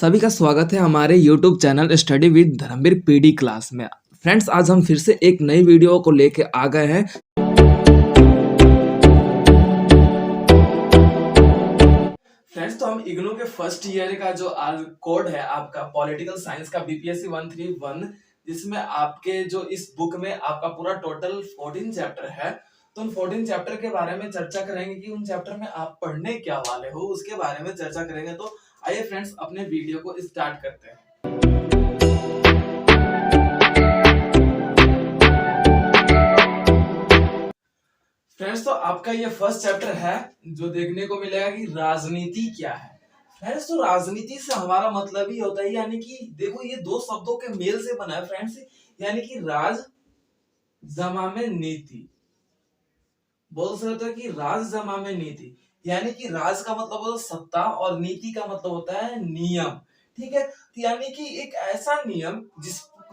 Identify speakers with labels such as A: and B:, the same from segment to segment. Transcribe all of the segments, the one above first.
A: सभी का स्वागत है हमारे YouTube channel study with Dharamveer PD class में। फ्रेंड्स, आज हम फिर से एक नई वीडियो को लेके आ गए हैं। फ्रेंड्स, तो हम इग्नू के फर्स्ट ईयर का जो आज कोड है आपका पॉलिटिकल साइंस का बीपीएससी 131, जिसमें आपके जो इस बुक में आपका पूरा टोटल 14 चैप्टर है। तो उन 14 चैप्टर के बारे में चर्चा करेंगे कि उन चैप्टर में आप पढ़ने क्या वाले हो, उसके बारे में चर्चा करेंगे। तो आइए फ्रेंड्स, अपने वीडियो को स्टार्ट करते हैं। फ्रेंड्स, तो आपका ये फर्स्ट चैप्टर है जो देखने को मिलेगा कि राजनीति क्या है। फ्रेंड्स, तो राजनीति से हमारा मतलब ही होता है, यानी कि देखो ये दो शब्दों के मेल से बना है फ्रेंड्स, यानी कि राज जमा में नीति। बोल सकते हो कि राज जमा में नीति, यानी कि राज का मतलब होता है सत्ता और नीति का मतलब होता है नियम। ठीक है, तो यानी कि एक ऐसा नियम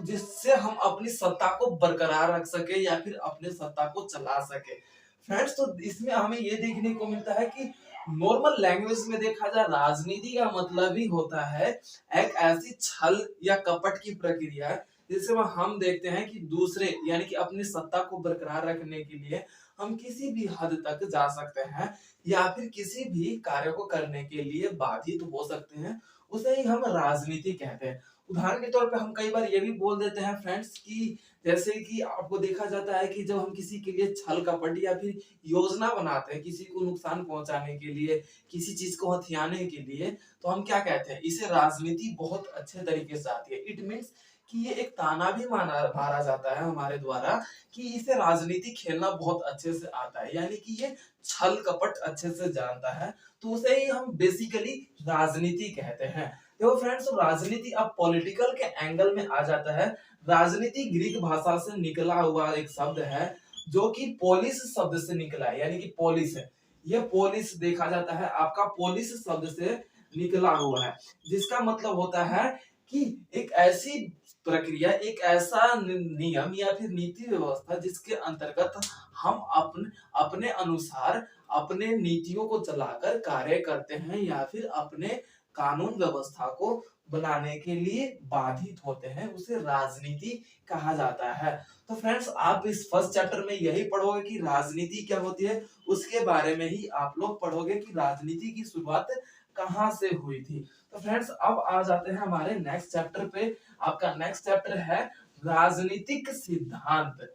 A: जिससे हम अपनी सत्ता को बरकरार रख सके या फिर अपने सत्ता को चला सके। फ्रेंड्स, तो इसमें हमें ये देखने को मिलता है कि नॉर्मल लैंग्वेज में देखा जाए राजनीति का मतलब ही होता है एक ऐसी छल या कपट की प्रक्रिया जिसमें हम देखते हैं कि दूसरे यानी कि अपनी सत्ता को बरकरार रखने के लिए हम किसी भी हद तक जा सकते हैं या फिर किसी भी कार्य को करने के लिए बाधित हो सकते हैं, उसे ही हम राजनीति कहते हैं। उदाहरण के तौर पे हम कई बार ये भी बोल देते हैं फ्रेंड्स कि जैसे कि आपको देखा जाता है कि जब हम किसी के लिए छल कपट या फिर योजना बनाते हैं किसी को नुकसान पहुंचाने के लिए, किसी चीज को हथियाने के लिए, तो हम क्या कहते हैं, इसे राजनीति बहुत अच्छे तरीके से आती है। इट मीन्स कि ये एक ताना भी मारा जाता है हमारे द्वारा कि इसे राजनीति खेलना बहुत अच्छे से आता है, यानी कि ये छल कपट अच्छे से जानता है, तो उसे ही हम बेसिकली राजनीति कहते हैं। देखो फ्रेंड्स, तो राजनीति अब पॉलिटिकल के एंगल में आ जाता है। राजनीति ग्रीक भाषा से निकला हुआ एक शब्द है जो कि पोलिस शब्द से निकला है, यानी कि पोलिस है। ये पोलिस देखा जाता है आपका पोलिस शब्द से निकला हुआ है, जिसका मतलब होता है कि एक ऐसी प्रक्रिया, एक ऐसा नियम या फिर नीति व्यवस्था जिसके अंतर्गत हम अपने अपने अनुसार अपने नीतियों को चलाकर कार्य करते हैं या फिर अपने कानून व्यवस्था को बनाने के लिए बाधित होते हैं, उसे राजनीति कहा जाता है। तो फ्रेंड्स, आप इस फर्स्ट चैप्टर में यही पढ़ोगे कि राजनीति क्या होती है, उसके बारे में ही आप लोग पढ़ोगे कि राजनीति की शुरुआत कहां से हुई थी। तो फ्रेंड्स, अब आ जाते हैं हमारे नेक्स्ट चैप्टर पे। आपका नेक्स्ट चैप्टर है राजनीतिक सिद्धांत,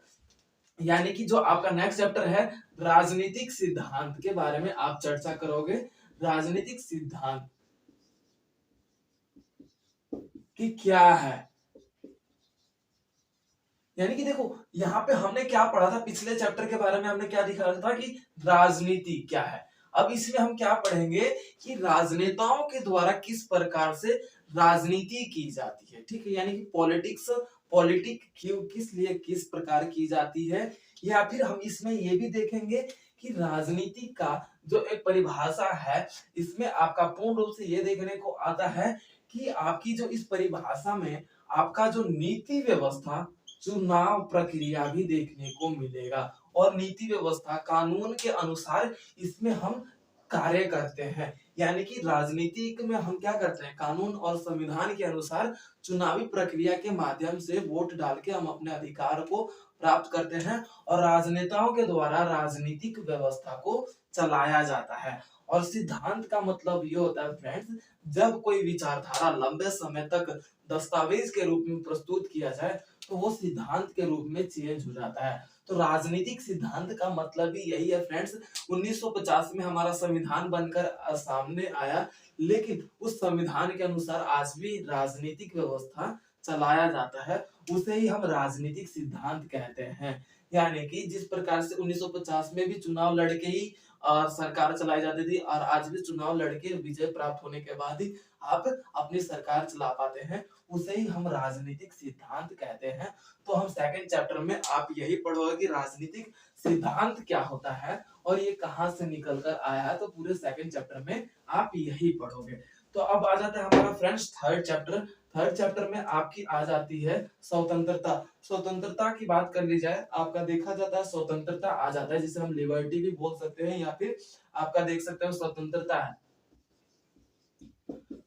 A: यानी कि जो आपका नेक्स्ट चैप्टर है राजनीतिक सिद्धांत के बारे में आप चर्चा करोगे। राजनीतिक सिद्धांत कि क्या है, यानी कि देखो यहाँ पे हमने क्या पढ़ा था, पिछले चैप्टर के बारे में हमने क्या दिखा था कि राजनीति क्या है। अब इसमें हम क्या पढ़ेंगे कि राजनेताओं के द्वारा किस प्रकार से राजनीति की जाती है। ठीक है, यानी कि पॉलिटिक क्यों, किस लिए, किस प्रकार की जाती है, या फिर हम इसमें ये भी देखेंगे कि राजनीति का जो एक परिभाषा है, इसमें आपका पूर्ण रूप से ये देखने को आता है कि आपकी जो इस परिभाषा में आपका जो नीति व्यवस्था, चुनाव प्रक्रिया भी देखने को मिलेगा। और नीति व्यवस्था कानून के अनुसार इसमें हम कार्य करते हैं, यानी कि राजनीति में हम क्या करते हैं, कानून और संविधान के अनुसार चुनावी प्रक्रिया के माध्यम से वोट डाल के हम अपने अधिकार को प्राप्त करते हैं और राजनेताओं के द्वारा राजनीतिक व्यवस्था को चलाया जाता है। और सिद्धांत का मतलब ये होता है फ्रेंड्स, जब कोई विचारधारा लंबे समय तक दस्तावेज के रूप में प्रस्तुत किया जाए तो वो सिद्धांत के रूप में चेंज हो जाता है। तो राजनीतिक सिद्धांत का मतलब भी यही है फ्रेंड्स। 1950 में हमारा संविधान बनकर सामने आया, लेकिन उस संविधान के अनुसार आज भी राजनीतिक व्यवस्था चलाया जाता है, उसे ही हम राजनीतिक सिद्धांत कहते हैं। यानी कि जिस प्रकार से 1950 में भी चुनाव लड़के ही सरकार चलाई जाती थी और आज भी चुनाव लड़के विजय प्राप्त होने के बाद ही आप अपनी सरकार चला पाते हैं, उसे ही हम राजनीतिक सिद्धांत कहते हैं। तो हम सेकंड चैप्टर में आप यही पढ़ोगे कि राजनीतिक सिद्धांत क्या होता है और ये कहां से निकल कर आया है, तो पूरे सेकंड चैप्टर में आप यही पढ़ोगे। तो अब आ जाता है हमारा friends third chapter. Third chapter में आपकी आ जाती है स्वतंत्रता। स्वतंत्रता की बात कर ली जाए, आपका देखा जाता है स्वतंत्रता आ जाता है, जिसे हम लिबर्टी भी बोल सकते हैं या फिर आपका देख सकते हो स्वतंत्रता है।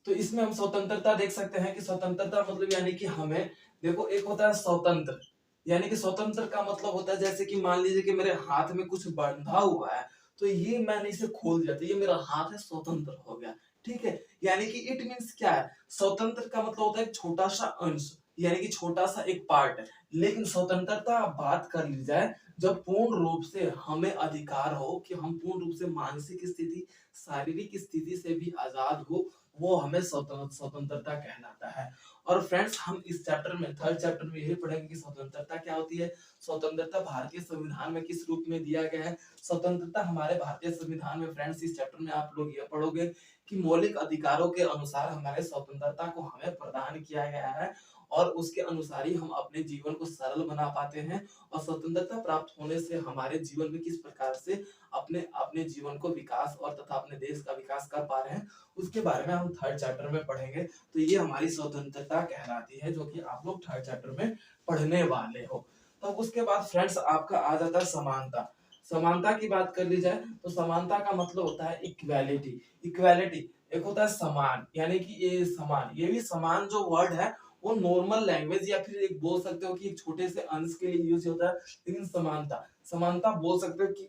A: तो इसमें हम स्वतंत्रता देख सकते हैं कि स्वतंत्रता मतलब यानी कि हमें, देखो एक होता है स्वतंत्र, यानी कि स्वतंत्र का मतलब होता है जैसे कि मान लीजिए कि मेरे हाथ में कुछ बंधा हुआ है, तो ये मैंने इसे खोल दिया तो ये मेरा हाथ है, स्वतंत्र हो गया। ठीक है, यानी कि इट मीन्स क्या है, स्वतंत्र का मतलब होता है छोटा सा अंश, यानी कि छोटा सा एक पार्ट है। लेकिन स्वतंत्रता बात कर ली जाए जब पूर्ण रूप से हमें अधिकार हो कि हम पूर्ण रूप से मानसिक स्थिति, शारीरिक स्थिति से भी आजाद हो, वो हमें स्वतंत्रता कहलाता है। और फ्रेंड्स हम इस चैप्टर में, थर्ड चैप्टर में यही पढ़ेंगे कि स्वतंत्रता क्या होती है, स्वतंत्रता भारतीय संविधान में किस रूप में दिया गया है। स्वतंत्रता हमारे भारतीय संविधान में फ्रेंड्स इस चैप्टर में आप लोग ये पढ़ोगे कि मौलिक अधिकारों के अनुसार हमारे स्वतंत्रता को हमें प्रदान किया गया है, और उसके अनुसार ही हम अपने जीवन को सरल बना पाते हैं। और स्वतंत्रता प्राप्त होने से हमारे जीवन में किस प्रकार से अपने अपने जीवन को विकास और तथा अपने देश का विकास कर पा रहे हैं, उसके बारे में हम थर्ड चैप्टर में पढ़ेंगे। तो ये हमारी स्वतंत्रता कहलाती है, जो कि आप लोग थर्ड चैप्टर में पढ़ने वाले हो। तब उसके बाद फ्रेंड्स आपका आ जाता है समानता। समानता की बात कर ली जाए तो समानता का मतलब होता है इक्वालिटी। इक्वालिटी एक होता है समान, यानी कि ये समान, ये भी समान जो वर्ड है वो नॉर्मल लैंग्वेज या फिर एक बोल सकते हो कि एक छोटे से अंश के लिए यूज होता है। लेकिन समानता, समानता बोल सकते हो कि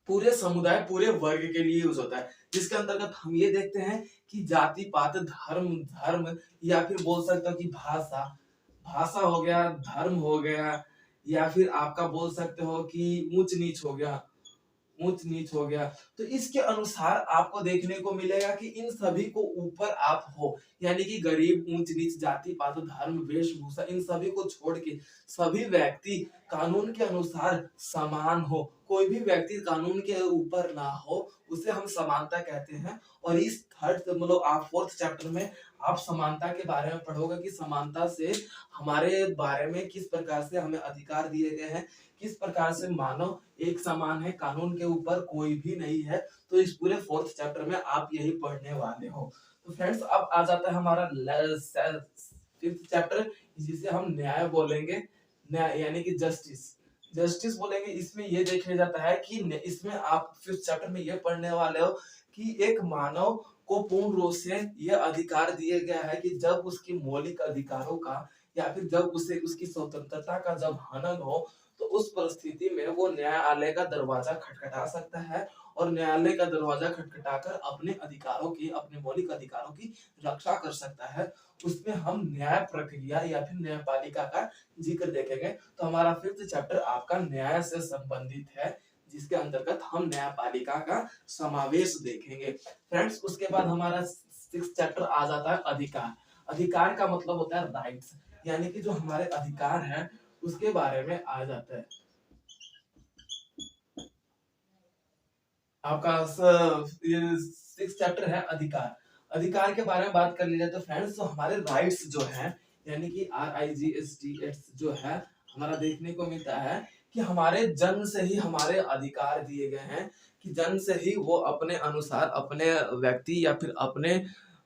A: पूरे समुदाय, पूरे वर्ग के लिए यूज होता है, जिसके अंतर्गत हम ये देखते हैं कि जाति पात धर्म, धर्म या फिर बोल सकते हो कि भाषा, भाषा हो गया, धर्म हो गया, या फिर आपका बोल सकते हो कि ऊंच नीच हो गया, ऊंच नीच हो गया। तो इसके अनुसार आपको देखने को मिलेगा कि इन सभी को ऊपर आप हो, यानी कि गरीब, ऊंच नीच, जाति पात, धर्म, वेशभूषा, इन सभी को छोड़ के सभी व्यक्ति कानून के अनुसार समान हो, कोई भी व्यक्ति कानून के ऊपर ना हो, उसे हम समानता कहते हैं। और इस थर्ड मतलब आप फोर्थ चैप्टर में आप समानता के बारे में पढ़ोगे कि समानता से हमारे बारे में किस प्रकार से हमें अधिकार दिए गए हैं, किस प्रकार से मानव एक समान है, कानून के ऊपर कोई भी नहीं है। तो इस पूरे फोर्थ चैप्टर में आप यही पढ़ने वाले हो। तो फ्रेंड्स अब आ जाता है हमारा फिफ्थ चैप्टर, जिसे हम न्याय बोलेंगे, न्याय यानी कि जस्टिस, जस्टिस बोलेंगे। इसमें ये देखा जाता है कि इसमें आप फिफ्थ चैप्टर में ये पढ़ने वाले हो कि एक मानव को पूर्ण रूप से यह अधिकार दिया गया है कि जब उसकी मौलिक अधिकारों का या फिर जब उसे उसकी स्वतंत्रता का जब हनन हो, तो उस परिस्थिति में वो न्यायालय का दरवाजा खटखटा सकता है, और न्यायालय का दरवाजा खटखटाकर अपने अधिकारों की, अपने मौलिक अधिकारों की रक्षा कर सकता है। उसमें हम न्याय प्रक्रिया या फिर न्यायपालिका का जिक्र देखेंगे। तो हमारा फिफ्थ चैप्टर आपका न्याय से संबंधित है, जिसके अंतर्गत हम न्यायपालिका का समावेश देखेंगे। फ्रेंड्स उसके बाद हमारा सिक्स्थ चैप्टर आ जाता है अधिकार। अधिकार का मतलब होता है राइट्स, यानी कि जो हमारे अधिकार हैं उसके बारे में आ जाता है। आपका ये सिक्स चैप्टर है अधिकार। अधिकार के बारे में बात कर ली जाए तो फ्रेंड्स तो हमारे राइट्स जो हैं, यानी कि RIGHTS जो है, हमारा देखने को मिलता है कि हमारे जन्म से ही हमारे अधिकार दिए गए हैं, कि जन्म से ही वो अपने अनुसार, अपने व्यक्ति या फिर अपने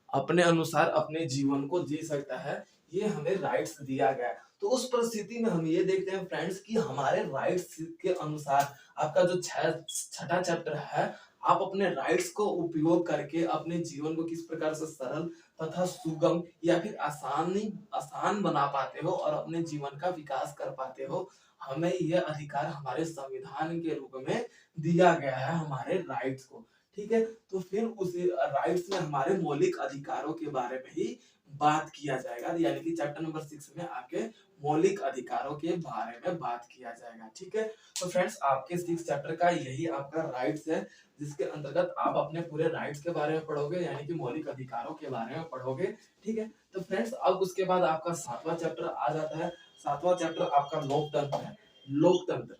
A: अपने अनुसार अपने जीवन को जी सकता है। ये हमें राइट्स दिया गया है। तो उस परिस्थिति में हम ये देखते हैं फ्रेंड्स कि हमारे राइट्स के अनुसार आपका जो छठा चैप्टर है, आप अपने राइट्स को उपयोग करके अपने जीवन को किस प्रकार से सरल तथा सुगम या फिर आसान बना पाते हो और अपने जीवन का विकास कर पाते हो। हमें यह अधिकार हमारे संविधान के रूप में दिया गया है, हमारे राइट्स को। ठीक है, तो फिर उस राइट्स में हमारे मौलिक अधिकारों के बारे में ही बात किया जाएगा, यानी कि चैप्टर नंबर 6 में आपके मौलिक अधिकारों के बारे में बात किया जाएगा। ठीक है, तो फ्रेंड्स आपके सिक्स चैप्टर का यही आपका राइट्स है, जिसके अंतर्गत आप अपने पूरे राइट्स के बारे में पढ़ोगे, यानी कि मौलिक अधिकारों के बारे में पढ़ोगे। ठीक है, तो फ्रेंड्स अब उसके बाद आपका सातवां चैप्टर आ जाता है। सातवां चैप्टर आपका लोकतंत्र है। लोकतंत्र,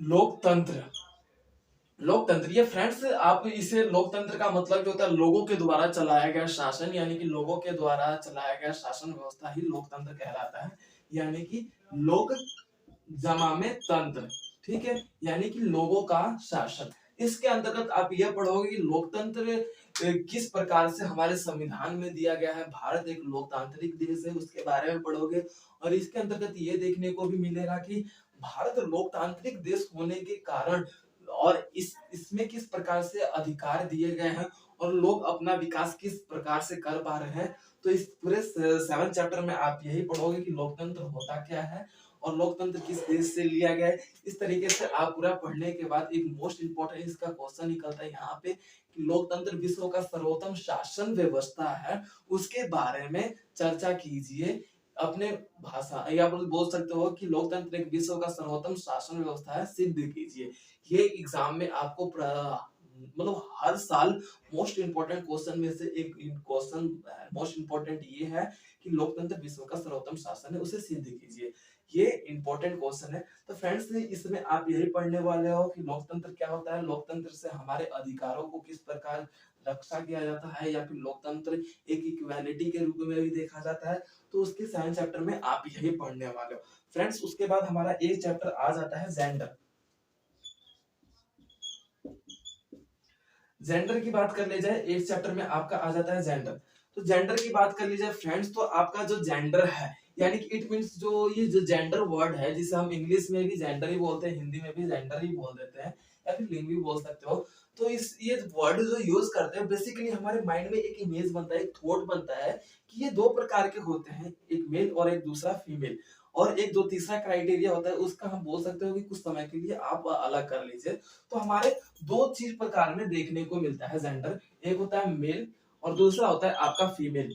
A: लोकतंत्र, लोकतंत्र ये फ्रेंड्स आप इसे, लोकतंत्र का मतलब जो होता है लोगों के द्वारा चलाया गया शासन, यानी कि लोगों के द्वारा चलाया गया शासन व्यवस्था ही लोकतंत्र कहलाता है, यानी कि लोक जमा में तंत्र। ठीक है, यानी कि लोगों का शासन। इसके अंतर्गत आप यह पढ़ोगे कि लोकतंत्र किस प्रकार से हमारे संविधान में दिया गया है, भारत एक लोकतांत्रिक देश है, उसके बारे में पढ़ोगे। और इसके अंतर्गत ये देखने को भी मिलेगा कि भारत लोकतांत्रिक देश होने के कारण और इसमें किस प्रकार से अधिकार दिए गए हैं और लोग अपना विकास किस प्रकार से कर पा रहे हैं। तो इस पूरे 7 चैप्टर में आप यही पढ़ोगे कि लोकतंत्र होता क्या है और लोकतंत्र किस देश से लिया गया है। इस तरीके से आप पूरा पढ़ने के बाद एक मोस्ट इंपोर्टेंट इसका क्वेश्चन निकलता है यहाँ पे कि लोकतंत्र विश्व का सर्वोत्तम शासन व्यवस्था है, उसके बारे में चर्चा कीजिए अपने भाषा, या बोल सकते हो कि लोकतंत्र एक विश्व का सर्वोत्तम शासन व्यवस्था है, सिद्ध कीजिए। ये एग्जाम में आपको मतलब हर साल मोस्ट इंपोर्टेंट क्वेश्चन में से एक क्वेश्चन मोस्ट इंपोर्टेंट ये है कि लोकतंत्र विश्व का सर्वोत्तम शासन है, उसे सिद्ध कीजिए। ये इंपॉर्टेंट क्वेश्चन है। तो फ्रेंड्स इसमें आप यही पढ़ने वाले हो कि लोकतंत्र क्या होता है, लोकतंत्र से हमारे अधिकारों को किस प्रकार रक्षा किया जाता है, या फिर लोकतंत्र एक इक्वालिटी के रूप में भी देखा जाता है। तो उसके 7 चैप्टर में आप यही पढ़ने वाले हो फ्रेंड्स। उसके बाद हमारा एक चैप्टर आ जाता है जेंडर। जेंडर की बात कर ली जाए, 8 चैप्टर में आपका आ जाता है जेंडर। तो जेंडर की बात कर ली जाए फ्रेंड्स, तो आपका जो जेंडर है यानी कि इट मींस ये जो जेंडर वर्ड है, जिसे हम इंग्लिश में भी जेंडर ही बोलते हैं, हिंदी में भी जेंडर ही बोल देते हैं, या फिर लिंग भी बोल सकते हो। तो ये वर्ड जो यूज करते हैं, बेसिकली हमारे माइंड में एक इमेज बनता है, एक थॉट बनता है कि ये 2 प्रकार के होते हैं, एक मेल और एक दूसरा फीमेल। और एक जो तीसरा क्राइटेरिया होता है उसका हम बोल सकते हो कि कुछ समय के लिए आप अलग कर लीजिए। तो हमारे 2 चीज प्रकार में देखने को मिलता है जेंडर, एक होता है मेल और दूसरा होता है आपका फीमेल।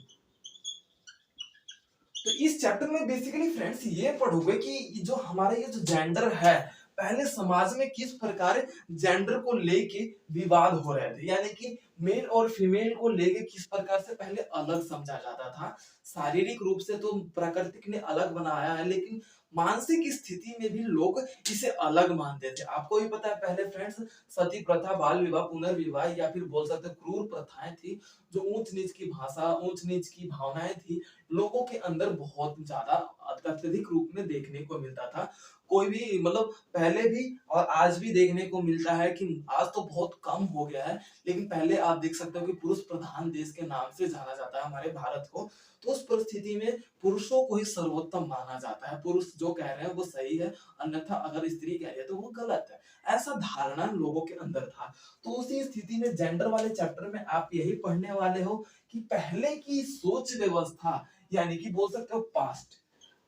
A: तो इस चैप्टर में बेसिकली फ्रेंड्स ये पढ़ोगे कि जो हमारा ये जो जेंडर है, पहले समाज में किस प्रकार जेंडर को लेके विवाद हो रहे थे, यानी कि मेल और फीमेल को लेके किस प्रकार से पहले अलग समझा जाता था। शारीरिक रूप से तो प्रकृति ने अलग बनाया है, लेकिन मानसिक स्थिति में भी लोग इसे अलग मानते थे। आपको भी पता है पहले फ्रेंड्स सती प्रथा, बाल विवाह, पुनर्विवाह, या फिर बोल सकते क्रूर प्रथाएं थी, जो ऊंच नीच की भाषा, ऊंच नीच की भावनाएं थी, लोगों के अंदर बहुत ज्यादा अत्यधिक रूप में देखने को मिलता था। कोई भी मतलब पहले भी और आज भी देखने को मिलता है कि आज तो बहुत कम हो गया है, लेकिन पहले आप देख सकते हो कि पुरुष प्रधान देश के नाम से जाना जाता है हमारे भारत को। तो उस परिस्थिति में पुरुषों को ही सर्वोत्तम माना जाता है, पुरुष जो कह रहे हैं वो सही है, अन्यथा अगर स्त्री कह रही है तो वो गलत है, ऐसा धारणा लोगों के अंदर था। तो उसी स्थिति में जेंडर वाले चैप्टर में आप यही पढ़ने वाले हो कि पहले की सोच व्यवस्था, यानी कि बोल सकते हो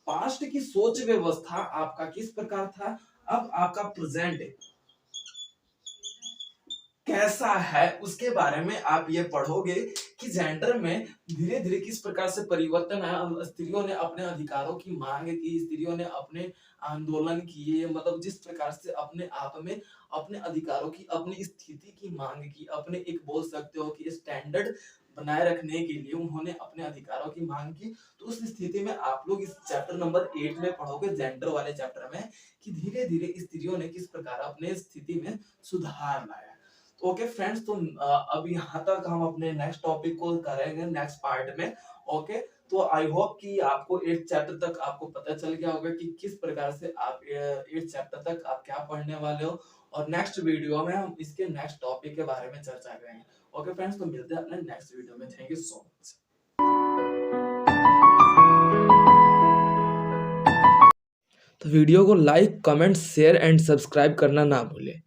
A: पास्ट की सोच व्यवस्था आपका किस प्रकार था, अब आपका प्रेजेंट कैसा है, उसके बारे में आप ये पढ़ोगे कि जेंडर में धीरे धीरे किस प्रकार से परिवर्तन आया। स्त्रियों ने अपने अधिकारों की मांग की, स्त्रियों ने अपने आंदोलन किए, मतलब जिस प्रकार से अपने आप में अपने अधिकारों की, अपनी स्थिति की मांग की, अपने एक बोल सकते हो कि स्टैंडर्ड बनाए रखने के लिए उन्होंने अपने अधिकारों की मांग की। तो उस स्थिति में आप लोग इस चैप्टर नंबर 8 में पढ़ोगे, जेंडर वाले चैप्टर में, कि धीरे धीरे स्त्रियों ने किस प्रकार अपने स्थिति में सुधार लाया। ओके फ्रेंड्स, तो अब यहाँ तक हम अपने नेक्स्ट टॉपिक को करेंगे नेक्स्ट पार्ट में। ओके, तो आई होप कि आपको 8 चैप्टर तक आपको पता चल गया होगा कि किस प्रकार से आप 8 चैप्टर तक आप क्या पढ़ने वाले हो, और नेक्स्ट वीडियो में हम इसके नेक्स्ट टॉपिक के बारे में चर्चा करेंगे। ओके फ्रेंड्स, तो मिलते हैं अपने नेक्स्ट वीडियो में। Thank you so much. तो वीडियो को like, comment, share and subscribe करना ना भूलें।